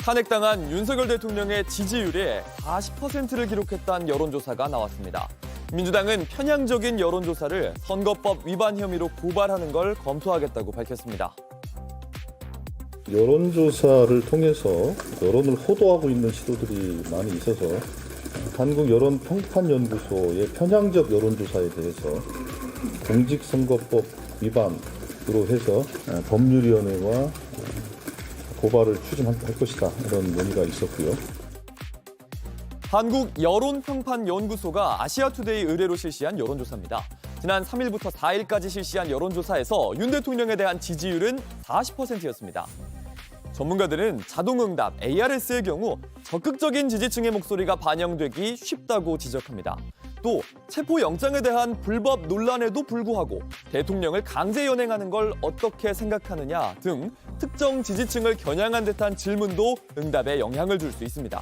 탄핵당한 윤석열 대통령의 지지율이 40%를 기록했다는 여론조사가 나왔습니다. 민주당은 편향적인 여론조사를 선거법 위반 혐의로 고발하는 걸 검토하겠다고 밝혔습니다. 여론조사를 통해서 여론을 호도하고 있는 시도들이 많이 있어서 한국여론평판연구소의 편향적 여론조사에 대해서 공직선거법 위반으로 해서 법률위원회와 고발을 추진할 것이다, 이런 논의가 있었고요. 한국여론평판연구소가 아시아투데이 의뢰로 실시한 여론조사입니다. 지난 3일부터 4일까지 실시한 여론조사에서 윤 대통령에 대한 지지율은 40%였습니다. 전문가들은 자동응답 ARS의 경우 적극적인 지지층의 목소리가 반영되기 쉽다고 지적합니다. 또 체포영장에 대한 불법 논란에도 불구하고 대통령을 강제 연행하는 걸 어떻게 생각하느냐 등 특정 지지층을 겨냥한 듯한 질문도 응답에 영향을 줄 수 있습니다.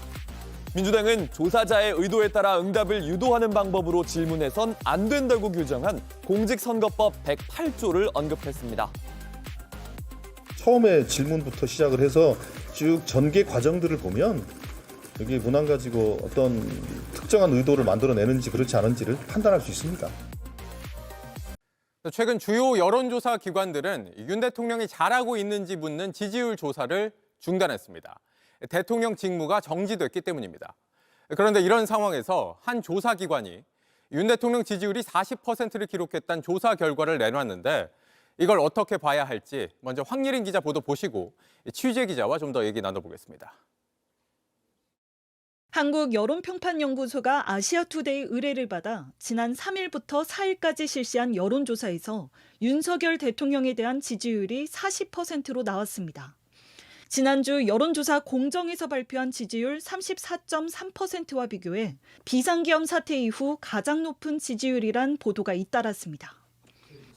민주당은 조사자의 의도에 따라 응답을 유도하는 방법으로 질문해선 안 된다고 규정한 공직선거법 108조를 언급했습니다. 처음에 질문부터 시작을 해서 쭉 전개 과정들을 보면 여기 문항 가지고 어떤 특정한 의도를 만들어내는지 그렇지 않은지를 판단할 수 있습니다. 최근 주요 여론조사 기관들은 윤 대통령이 잘하고 있는지 묻는 지지율 조사를 중단했습니다. 대통령 직무가 정지됐기 때문입니다. 그런데 이런 상황에서 한 조사기관이 윤 대통령 지지율이 40%를 기록했다는 조사 결과를 내놨는데 이걸 어떻게 봐야 할지 먼저 황예린 기자 보도 보시고 취재 기자와 좀 더 얘기 나눠보겠습니다. 한국여론평판연구소가 아시아투데이 의뢰를 받아 지난 3일부터 4일까지 실시한 여론조사에서 윤석열 대통령에 대한 지지율이 40%로 나왔습니다. 지난주 여론조사 공정에서 발표한 지지율 34.3%와 비교해 비상계엄 사태 이후 가장 높은 지지율이란 보도가 잇따랐습니다.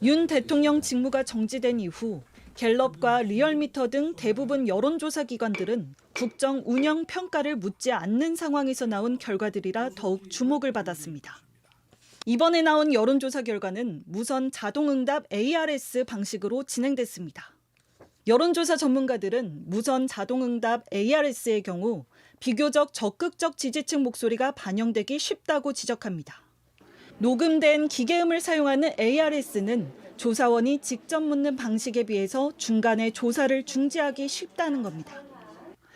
윤 대통령 직무가 정지된 이후 갤럽과 리얼미터 등 대부분 여론조사 기관들은 국정 운영 평가를 묻지 않는 상황에서 나온 결과들이라 더욱 주목을 받았습니다. 이번에 나온 여론조사 결과는 무선 자동응답 ARS 방식으로 진행됐습니다. 여론조사 전문가들은 무선 자동응답 ARS의 경우 비교적 적극적 지지층 목소리가 반영되기 쉽다고 지적합니다. 녹음된 기계음을 사용하는 ARS는 조사원이 직접 묻는 방식에 비해서 중간에 조사를 중지하기 쉽다는 겁니다.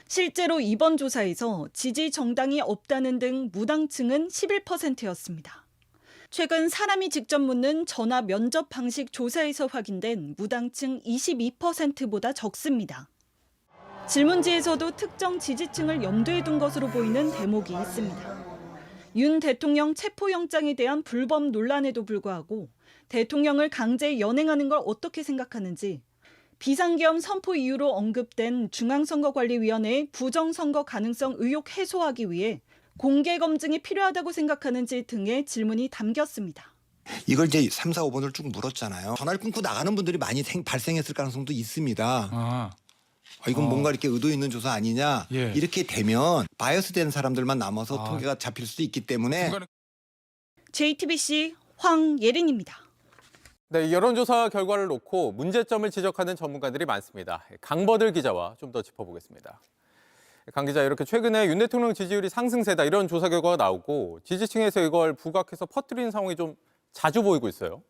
실제로 이번 조사에서 지지 정당이 없다는 등 무당층은 11%였습니다. 최근 사람이 직접 묻는 전화 면접 방식 조사에서 확인된 무당층 22%보다 적습니다. 질문지에서도 특정 지지층을 염두에 둔 것으로 보이는 대목이 있습니다. 윤 대통령 체포영장에 대한 불법 논란에도 불구하고 대통령을 강제 연행하는 걸 어떻게 생각하는지, 비상계엄 선포 이유로 언급된 중앙선거관리위원회의 부정선거 가능성 의혹 해소하기 위해 공개 검증이 필요하다고 생각하는지 등의 질문이 담겼습니다. 이걸 이제 3, 4, 5번을 쭉 물었잖아요. 전화를 끊고 나가는 분들이 많이 발생했을 가능성도 있습니다. 이건 뭔가 이렇게 의도 있는 조사 아니냐. 예. 이렇게 되면 바이어스된 사람들만 남아서 통계가 잡힐 수도 있기 때문에. JTBC 황예린입니다. 네, 이 여론조사 결과를 놓고 문제점을 지적하는 전문가들이 많습니다. 강버들 기자와 좀 더 짚어보겠습니다. 강 기자, 이렇게 최근에 윤 대통령 지지율이 상승세다 이런 조사 결과가 나오고 지지층에서 이걸 부각해서 퍼뜨리는 상황이 좀 자주 보이고 있어요.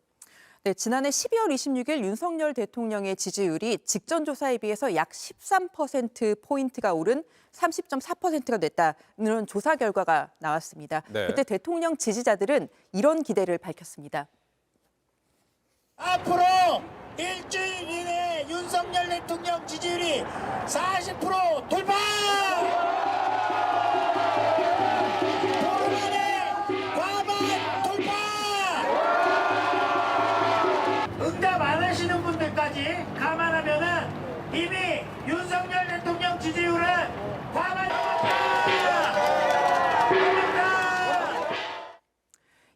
네, 지난해 12월 26일 윤석열 대통령의 지지율이 직전 조사에 비해서 약 13%포인트가 오른 30.4%가 됐다는 조사 결과가 나왔습니다. 네. 그때 대통령 지지자들은 이런 기대를 밝혔습니다. 앞으로 일주일 이내에 윤석열 대통령 지지율이 40% 돌파! 보름 이내 과반 돌파! 응답 안 하시는 분들까지 감안하면은 이미 윤석열 대통령 지지율은 과반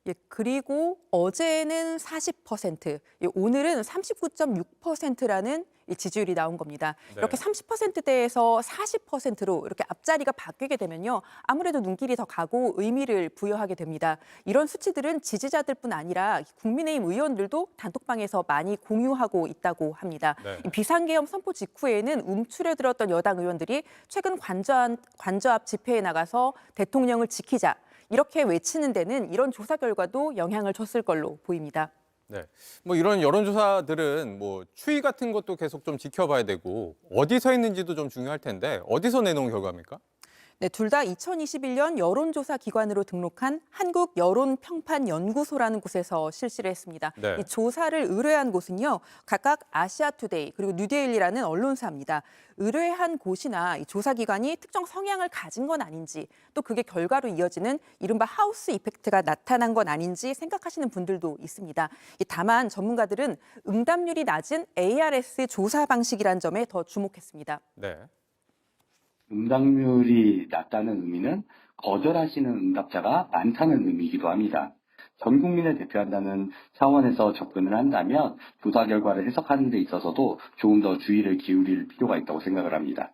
예, 그리고 어제는 40%, 오늘은 39.6%라는 이 지지율이 나온 겁니다. 네. 이렇게 30%대에서 40%로 이렇게 앞자리가 바뀌게 되면요. 아무래도 눈길이 더 가고 의미를 부여하게 됩니다. 이런 수치들은 지지자들뿐 아니라 국민의힘 의원들도 단톡방에서 많이 공유하고 있다고 합니다. 네. 이 비상계엄 선포 직후에는 움츠려 들었던 여당 의원들이 최근 관저 앞 집회에 나가서 대통령을 지키자 이렇게 외치는 데는 이런 조사 결과도 영향을 줬을 걸로 보입니다. 네. 뭐 이런 여론조사들은 뭐 추이 같은 것도 계속 좀 지켜봐야 되고 어디서 했는지도 좀 중요할 텐데 어디서 내놓은 결과입니까? 네, 둘 다 2021년 여론조사 기관으로 등록한 한국여론평판연구소라는 곳에서 실시를 했습니다. 네. 이 조사를 의뢰한 곳은요, 각각 아시아투데이 그리고 뉴데일리라는 언론사입니다. 의뢰한 곳이나 이 조사 기관이 특정 성향을 가진 건 아닌지, 또 그게 결과로 이어지는 이른바 하우스 이펙트가 나타난 건 아닌지 생각하시는 분들도 있습니다. 다만 전문가들은 응답률이 낮은 ARS 조사 방식이란 점에 더 주목했습니다. 네. 응답률이 낮다는 의미는 거절하시는 응답자가 많다는 의미이기도 합니다. 전 국민을 대표한다는 차원에서 접근을 한다면 조사 결과를 해석하는 데 있어서도 조금 더 주의를 기울일 필요가 있다고 생각을 합니다.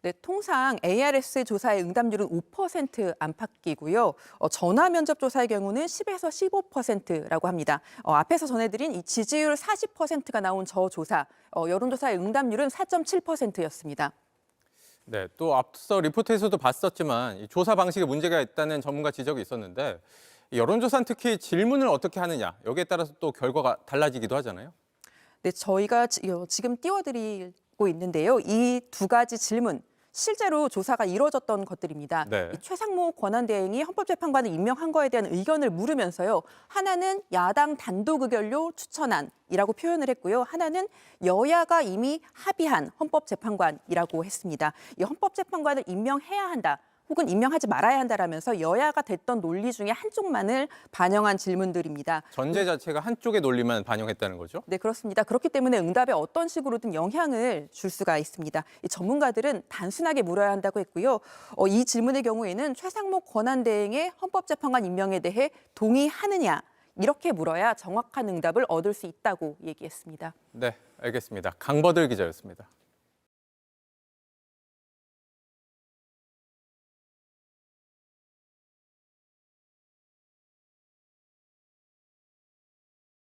네, 통상 ARS 조사의 응답률은 5% 안팎이고요. 전화 면접 조사의 경우는 10에서 15%라고 합니다. 앞에서 전해드린 이 지지율 40%가 나온 저 조사, 여론조사의 응답률은 4.7%였습니다. 네, 또 앞서 리포트에서도 봤었지만 이 조사 방식에 문제가 있다는 전문가 지적이 있었는데 이 여론조사는 특히 질문을 어떻게 하느냐 여기에 따라서 또 결과가 달라지기도 하잖아요. 네, 저희가 지금 띄워드리고 있는데요. 이 두 가지 질문, 실제로 조사가 이루어졌던 것들입니다. 네. 이 최상무 권한대행이 헌법재판관을 임명한 거에 대한 의견을 물으면서요. 하나는 야당 단독 의결로 추천안이라고 표현을 했고요. 하나는 여야가 이미 합의한 헌법재판관이라고 했습니다. 이 헌법재판관을 임명해야 한다. 혹은 임명하지 말아야 한다라면서 여야가 됐던 논리 중에 한쪽만을 반영한 질문들입니다. 전제 자체가 한쪽의 논리만 반영했다는 거죠? 네, 그렇습니다. 그렇기 때문에 응답에 어떤 식으로든 영향을 줄 수가 있습니다. 이 전문가들은 단순하게 물어야 한다고 했고요. 이 질문의 경우에는 최상무 권한대행의 헌법재판관 임명에 대해 동의하느냐 이렇게 물어야 정확한 응답을 얻을 수 있다고 얘기했습니다. 네, 알겠습니다. 강버들 기자였습니다.